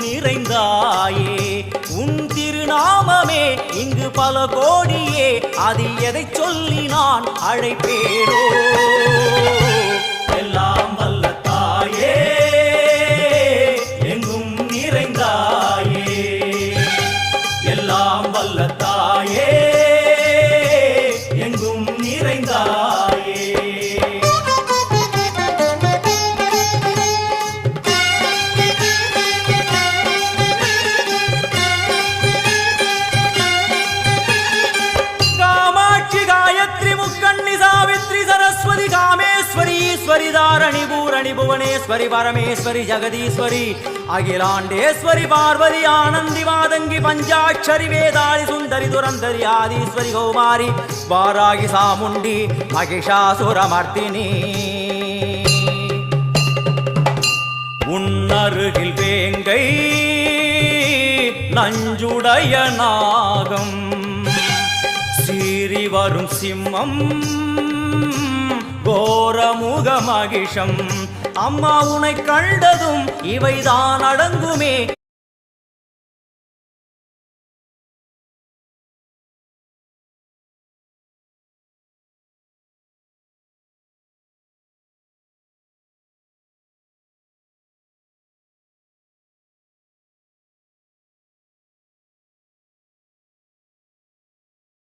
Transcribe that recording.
நிறைந்தாயே உன் திருநாமமே இங்கு பல கோடியே அது எதை சொல்லி நான் அழைப்பேனோ எல்லாம் வல்ல தாயே எங்கும் நிறைந்தாயே எல்லாம் வல்ல தாயே எங்கும் நிறைந்தாயே सरस्वती कामेश्वरी ईश्वरी धारणी पूरणी भुवनेश्वरी परमेश्वरी जगदीश्वरी अखिलांडेश्वरी पार्वती आनंदी वादंगी पंचाक्षरी वेदाली सुंदरी दुरंदरी आदीश्वरी कौमारी वारागी सामुंडी महिषासुरमर्दिनी उन्नरुगिल वेंगै नंजुडय नागम சீறி வரும் சிம்மம் கோரமுக மகிஷம் அம்மா உனை கண்டதும் இவைதான் அடங்குமே